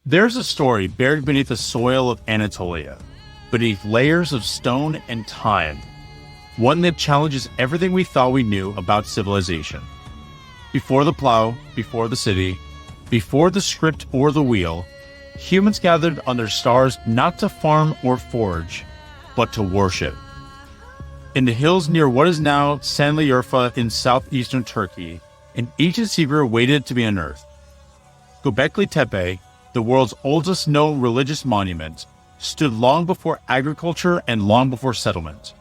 There's a story buried beneath the soil of Anatolia, beneath layers of stone and time, one that challenges everything we thought we knew about civilization. Before the plow, before the city, before the script or the wheel, humans gathered under stars not to farm or forage, but to worship. In the hills near what is now Sanliurfa in southeastern Turkey, an ancient secret waited to be unearthed. Göbekli Tepe, the world's oldest known religious monument, stood long before agriculture and long before settlement.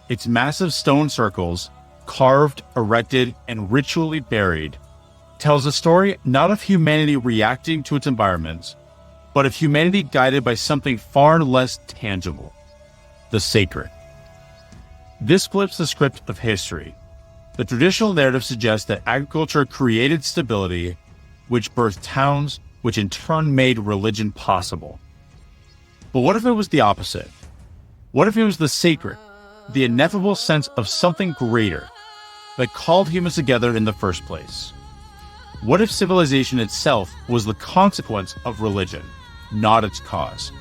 Its massive stone circles, carved, erected, and ritually buried, tells a story not of humanity reacting to its environment, but of humanity guided by something far less tangible: the sacred. This flips the script of history. The traditional narrative suggests that agriculture created stability, which birthed towns, which in turn made religion possible. But what if it was the opposite? What if it was the sacred, the ineffable sense of something greater, that called humans together in the first place? What if civilization itself was the consequence of religion, not its cause?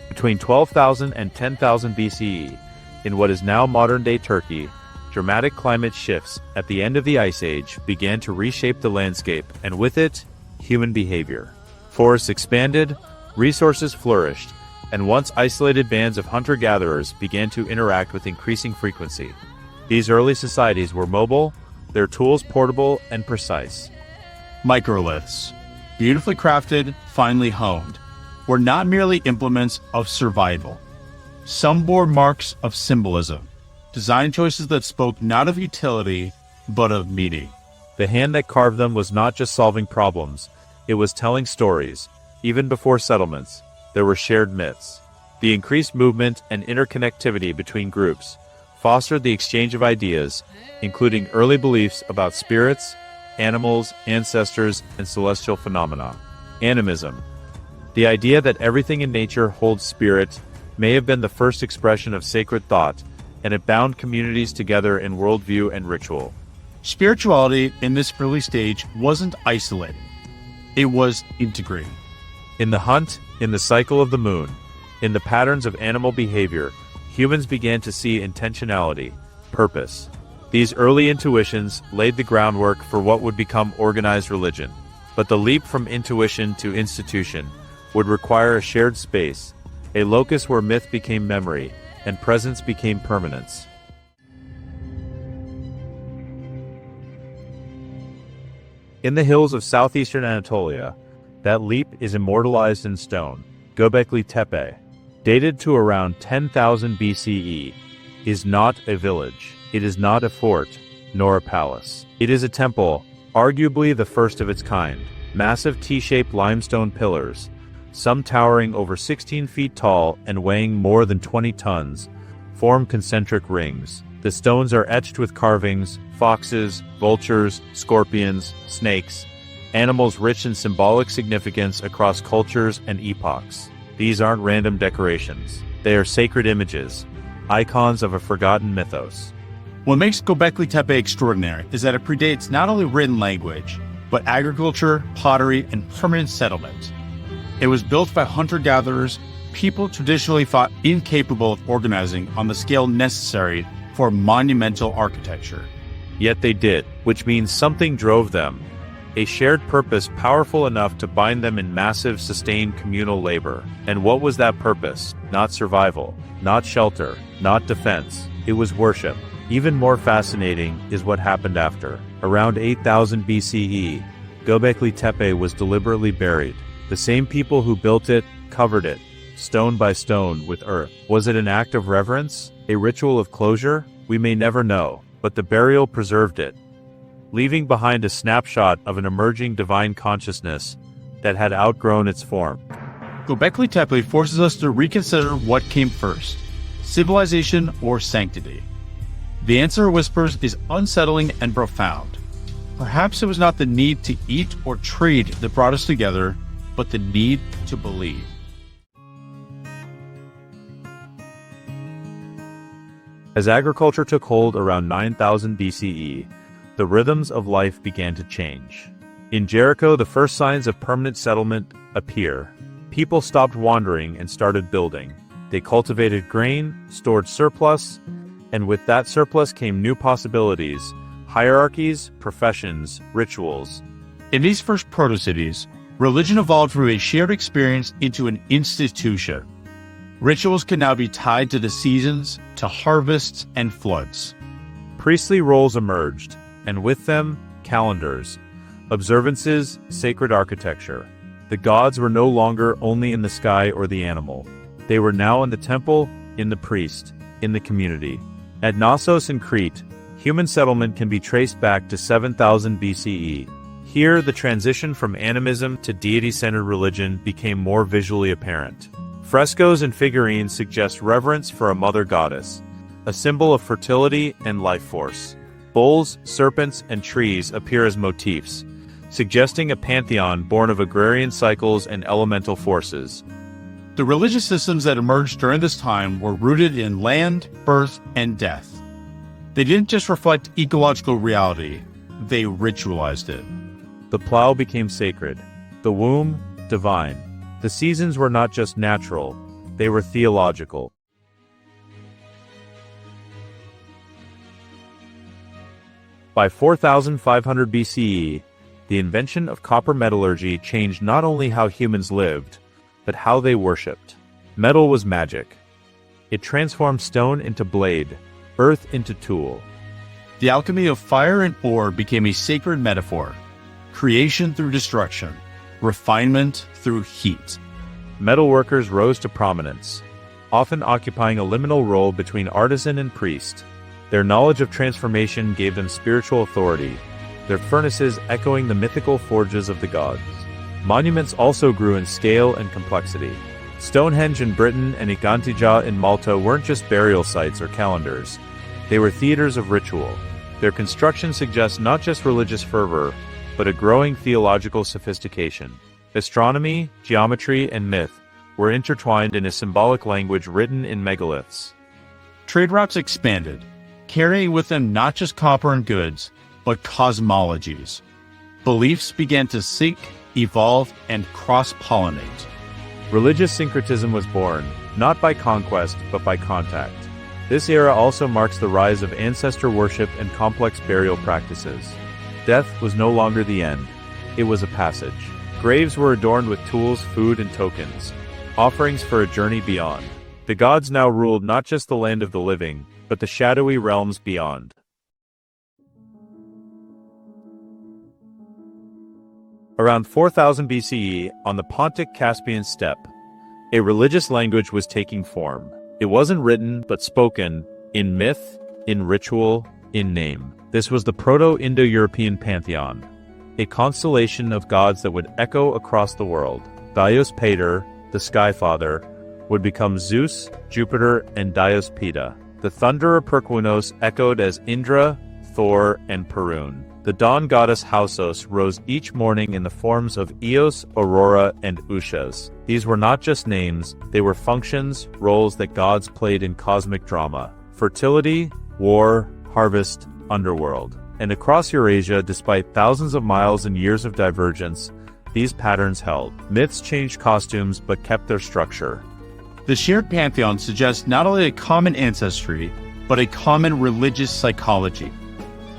Between 12,000 and 10,000 BCE, in what is now modern-day Turkey, dramatic climate shifts at the end of the Ice Age began to reshape the landscape, and with it, human behavior. Forests expanded, resources flourished, and once isolated bands of hunter-gatherers began to interact with increasing frequency. These early societies were mobile, their tools portable and precise. Microliths, beautifully crafted, finely honed, were not merely implements of survival. Some bore marks of symbolism, design choices that spoke not of utility, but of meaning. The hand that carved them was not just solving problems, it was telling stories. Even before settlements, there were shared myths. The increased movement and interconnectivity between groups fostered the exchange of ideas, including early beliefs about spirits, animals, ancestors, and celestial phenomena. Animism, the idea that everything in nature holds spirit, may have been the first expression of sacred thought, and it bound communities together in worldview and ritual. Spirituality in this early stage wasn't isolated. It was integrated. In the hunt, in the cycle of the moon, in the patterns of animal behavior, humans began to see intentionality, purpose. These early intuitions laid the groundwork for what would become organized religion. But the leap from intuition to institution would require a shared space, a locus where myth became memory, and presence became permanence. In the hills of southeastern Anatolia, that leap is immortalized in stone. Göbekli Tepe, dated to around 10,000 BCE, is not a village. It is not a fort, nor a palace. It is a temple, arguably the first of its kind. Massive T-shaped limestone pillars, some towering over 16 feet tall and weighing more than 20 tons, form concentric rings. The stones are etched with carvings, foxes, vultures, scorpions, snakes, animals rich in symbolic significance across cultures and epochs. These aren't random decorations. They are sacred images, icons of a forgotten mythos. What makes Göbekli Tepe extraordinary is that it predates not only written language, but agriculture, pottery, and permanent settlement. It was built by hunter-gatherers, people traditionally thought incapable of organizing on the scale necessary for monumental architecture. Yet they did, which means something drove them. A shared purpose powerful enough to bind them in massive, sustained communal labor. And what was that purpose? Not survival, not shelter, not defense. It was worship. Even more fascinating is what happened after. Around 8,000 BCE, Göbekli Tepe was deliberately buried. The same people who built it covered it, stone by stone, with earth. Was it an act of reverence? A ritual of closure? We may never know, but the burial preserved it, leaving behind a snapshot of an emerging divine consciousness that had outgrown its form. Göbekli Tepe forces us to reconsider what came first, civilization or sanctity. The answer, whispers, is unsettling and profound. Perhaps it was not the need to eat or trade that brought us together, but the need to believe. As agriculture took hold around 9000 BCE, the rhythms of life began to change. In Jericho, the first signs of permanent settlement appear. People stopped wandering and started building. They cultivated grain, stored surplus, and with that surplus came new possibilities, hierarchies, professions, rituals. In these first proto-cities, religion evolved from a shared experience into an institution. Rituals could now be tied to the seasons, to harvests, and floods. Priestly roles emerged, and with them, calendars, observances, sacred architecture. The gods were no longer only in the sky or the animal. They were now in the temple, in the priest, in the community. At Knossos in Crete, human settlement can be traced back to 7000 BCE. Here, the transition from animism to deity-centered religion became more visually apparent. Frescoes and figurines suggest reverence for a mother goddess, a symbol of fertility and life force. Bulls, serpents, and trees appear as motifs, suggesting a pantheon born of agrarian cycles and elemental forces. The religious systems that emerged during this time were rooted in land, birth, and death. They didn't just reflect ecological reality, they ritualized it. The plow became sacred, the womb, divine. The seasons were not just natural, they were theological. By 4500 BCE, the invention of copper metallurgy changed not only how humans lived, but how they worshipped. Metal was magic. It transformed stone into blade, earth into tool. The alchemy of fire and ore became a sacred metaphor. Creation through destruction, refinement through heat. Metalworkers rose to prominence, often occupying a liminal role between artisan and priest. Their knowledge of transformation gave them spiritual authority, their furnaces echoing the mythical forges of the gods. Monuments also grew in scale and complexity. Stonehenge in Britain and Igantija in Malta weren't just burial sites or calendars. They were theaters of ritual. Their construction suggests not just religious fervor, but a growing theological sophistication. Astronomy, geometry, and myth were intertwined in a symbolic language written in megaliths. Trade routes expanded, carrying with them not just copper and goods, but cosmologies. Beliefs began to sync, evolve, and cross-pollinate. Religious syncretism was born, not by conquest, but by contact. This era also marks the rise of ancestor worship and complex burial practices. Death was no longer the end. It was a passage. Graves were adorned with tools, food, and tokens, offerings for a journey beyond. The gods now ruled not just the land of the living, but the shadowy realms beyond. Around 4000 BCE, on the Pontic-Caspian steppe, a religious language was taking form. It wasn't written, but spoken, in myth, in ritual, in name. This was the Proto-Indo-European pantheon, a constellation of gods that would echo across the world. Dios Pater, the Sky Father, would become Zeus, Jupiter, and Dios Pita. The thunderer Perquunos echoed as Indra, Thor, and Perun. The dawn goddess Hausos rose each morning in the forms of Eos, Aurora, and Ushas. These were not just names, they were functions, roles that gods played in cosmic drama. Fertility, war, harvest, underworld. And across Eurasia, despite thousands of miles and years of divergence, these patterns held. Myths changed costumes but kept their structure. The shared pantheon suggests not only a common ancestry, but a common religious psychology.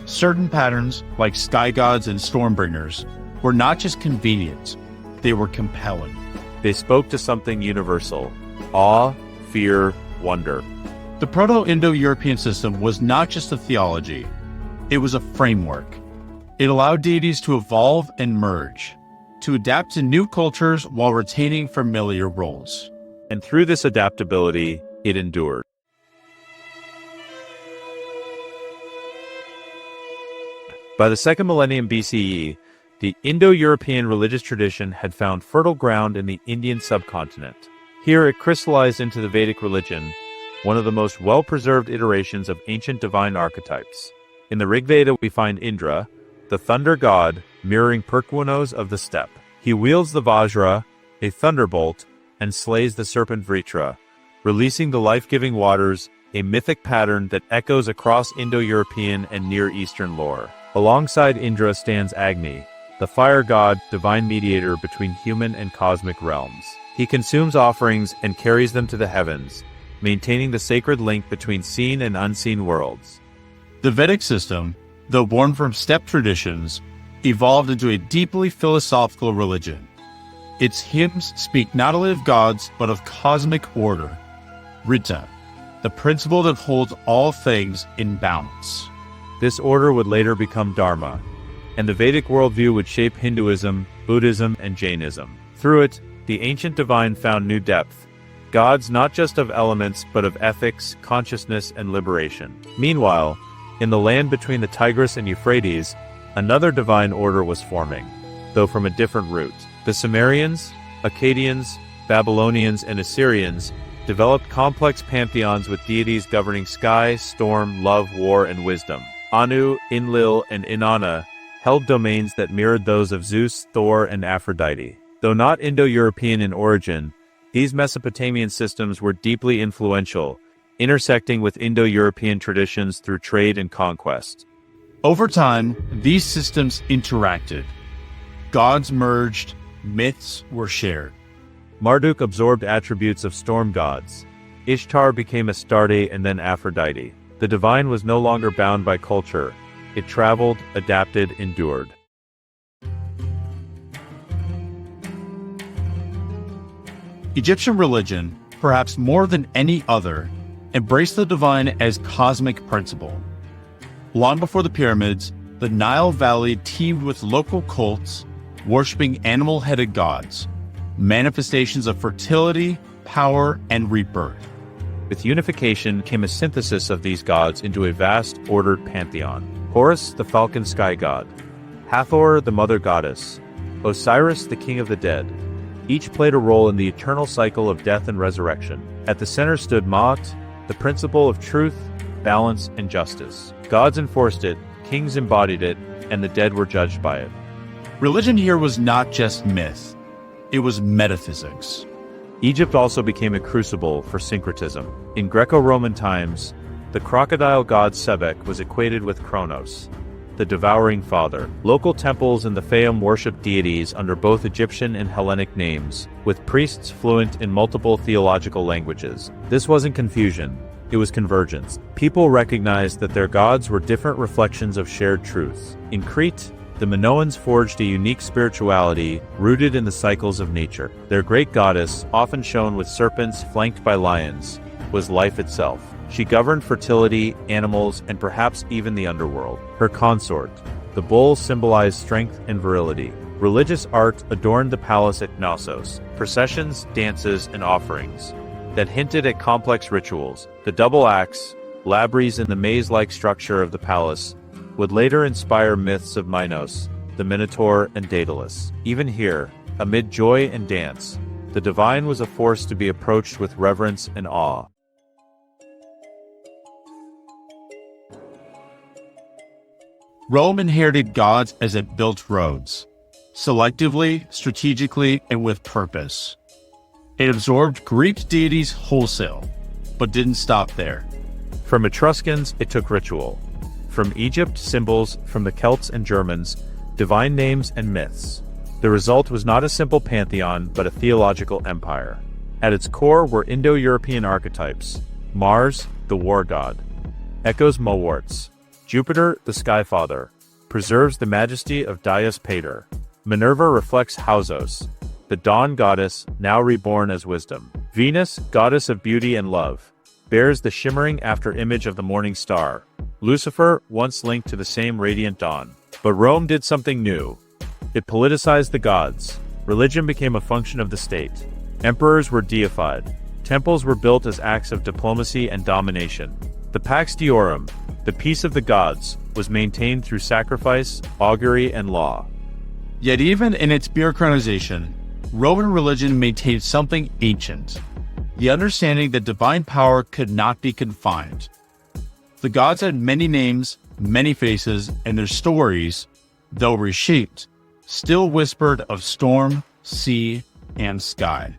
Certain patterns, like sky gods and stormbringers, were not just convenient, they were compelling. They spoke to something universal: awe, fear, wonder. The Proto-Indo-European system was not just a theology, it was a framework. It allowed deities to evolve and merge, to adapt to new cultures while retaining familiar roles. And through this adaptability, it endured. By the second millennium BCE, the Indo-European religious tradition had found fertile ground in the Indian subcontinent. Here it crystallized into the Vedic religion, one of the most well-preserved iterations of ancient divine archetypes. In the Rig Veda we find Indra, the thunder god, mirroring Perquunos of the steppe. He wields the Vajra, a thunderbolt, and slays the serpent Vritra, releasing the life-giving waters, a mythic pattern that echoes across Indo-European and Near Eastern lore. Alongside Indra stands Agni, the fire god, divine mediator between human and cosmic realms. He consumes offerings and carries them to the heavens, maintaining the sacred link between seen and unseen worlds. The Vedic system, though born from steppe traditions, evolved into a deeply philosophical religion. Its hymns speak not only of gods, but of cosmic order, Rita, the principle that holds all things in balance. This order would later become Dharma, and the Vedic worldview would shape Hinduism, Buddhism, and Jainism. Through it, the ancient divine found new depth, gods not just of elements but of ethics, consciousness, and liberation. Meanwhile, in the land between the Tigris and Euphrates, another divine order was forming, though from a different route. The Sumerians, Akkadians, Babylonians, and Assyrians developed complex pantheons with deities governing sky, storm, love, war, and wisdom. Anu, Enlil, and Inanna held domains that mirrored those of Zeus, Thor, and Aphrodite. Though not Indo-European in origin, these Mesopotamian systems were deeply influential, intersecting with Indo-European traditions through trade and conquest. Over time, these systems interacted. Gods merged, myths were shared. Marduk absorbed attributes of storm gods. Ishtar became Astarte and then Aphrodite. The divine was no longer bound by culture. It traveled, adapted, endured. Egyptian religion, perhaps more than any other, embraced the divine as cosmic principle. Long before the pyramids, the Nile Valley teemed with local cults, worshipping animal-headed gods, manifestations of fertility, power, and rebirth. With unification came a synthesis of these gods into a vast, ordered pantheon. Horus, the falcon sky god. Hathor, the mother goddess. Osiris, the king of the dead. Each played a role in the eternal cycle of death and resurrection. At the center stood Ma'at, the principle of truth, balance, and justice. Gods enforced it, kings embodied it, and the dead were judged by it. Religion here was not just myth, it was metaphysics. Egypt also became a crucible for syncretism. In Greco-Roman times, the crocodile god Sebek was equated with Kronos, the devouring father. Local temples in the Fayum worshipped deities under both Egyptian and Hellenic names, with priests fluent in multiple theological languages. This wasn't confusion, it was convergence. People recognized that their gods were different reflections of shared truths. In Crete, the Minoans forged a unique spirituality rooted in the cycles of nature. Their great goddess, often shown with serpents flanked by lions, was life itself. She governed fertility, animals, and perhaps even the underworld. Her consort, the bull, symbolized strength and virility. Religious art adorned the palace at Knossos, processions, dances, and offerings that hinted at complex rituals. The double axe, labyrinths in the maze-like structure of the palace, would later inspire myths of Minos, the Minotaur, and Daedalus. Even here, amid joy and dance, the divine was a force to be approached with reverence and awe. Rome inherited gods as it built roads, selectively, strategically, and with purpose. It absorbed Greek deities wholesale, but didn't stop there. From Etruscans, it took ritual. From Egypt, symbols. From the Celts and Germans, divine names and myths. The result was not a simple pantheon, but a theological empire. At its core were Indo-European archetypes. Mars, the war god. Echoes Mowarts. Jupiter, the sky father, preserves the majesty of Dies Pater. Minerva reflects Hausos, the dawn goddess, now reborn as wisdom. Venus, goddess of beauty and love, bears the shimmering after-image of the morning star. Lucifer, once linked to the same radiant dawn. But Rome did something new. It politicized the gods. Religion became a function of the state. Emperors were deified. Temples were built as acts of diplomacy and domination. The Pax Diorum, the peace of the gods, was maintained through sacrifice, augury, and law. Yet even in its bureaucratization, Roman religion maintained something ancient, the understanding that divine power could not be confined. The gods had many names, many faces, and their stories, though reshaped, still whispered of storm, sea, and sky.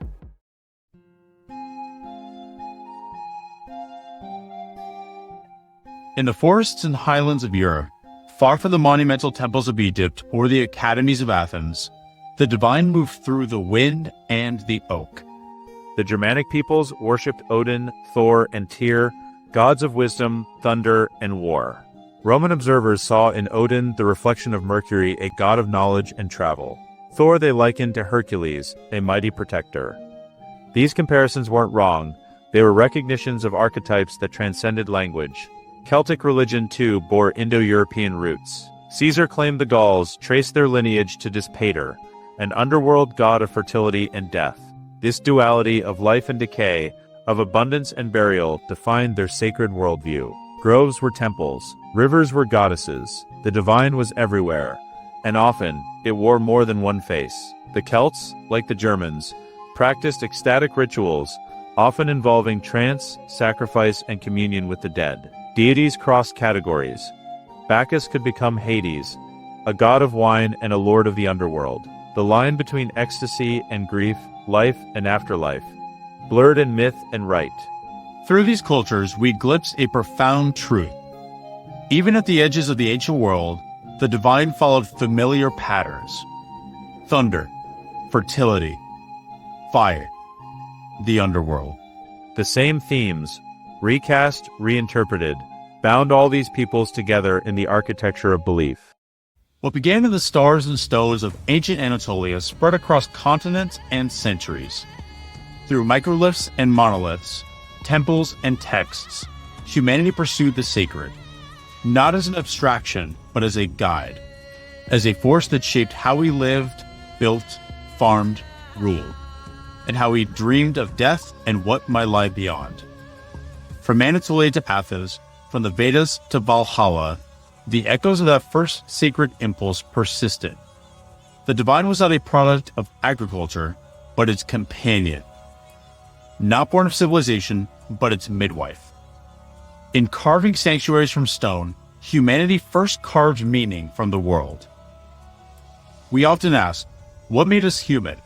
In the forests and highlands of Europe, Far from the monumental temples of Egypt or the academies of Athens, the divine moved through the wind and the oak. The Germanic peoples worshipped Odin, Thor, and Tyr, gods of wisdom, thunder, and war. Roman observers saw in Odin the reflection of Mercury, a god of knowledge and travel. Thor they likened to Hercules, a mighty protector. These comparisons weren't wrong. They were recognitions of archetypes that transcended language. Celtic religion, too, bore Indo-European roots. Caesar claimed the Gauls traced their lineage to Dispater, an underworld god of fertility and death. This duality of life and decay, of abundance and burial, defined their sacred worldview. Groves were temples, rivers were goddesses, the divine was everywhere, and often it wore more than one face. The Celts, like the Germans, practiced ecstatic rituals, often involving trance, sacrifice, and communion with the dead. Deities crossed categories. Bacchus could become Hades, a god of wine and a lord of the underworld. The line between ecstasy and grief, life and afterlife, blurred in myth and rite. Through these cultures, we glimpse a profound truth. Even at the edges of the ancient world, the divine followed familiar patterns. Thunder, fertility, fire, the underworld. The same themes, recast, reinterpreted, bound all these peoples together in the architecture of belief. What began in the stars and stones of ancient Anatolia spread across continents and centuries. Through microliths and monoliths, temples and texts, humanity pursued the sacred, not as an abstraction, but as a guide, as a force that shaped how we lived, built, farmed, ruled, and how we dreamed of death and what might lie beyond. From Anatolia to Athens, from the Vedas to Valhalla, the echoes of that first sacred impulse persisted. The divine was not a product of agriculture, but its companion. Not born of civilization, but its midwife. In carving sanctuaries from stone, humanity first carved meaning from the world. We often ask, what made us human?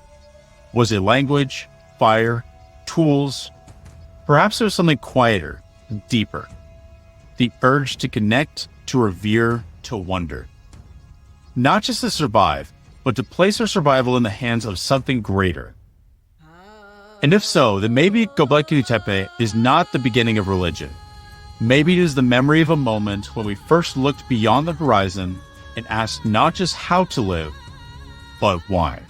Was it language, fire, tools? Perhaps there was something quieter, deeper. The urge to connect, to revere, to wonder. Not just to survive, but to place our survival in the hands of something greater. And if so, then maybe Göbekli Tepe is not the beginning of religion. Maybe it is the memory of a moment when we first looked beyond the horizon and asked not just how to live, but why.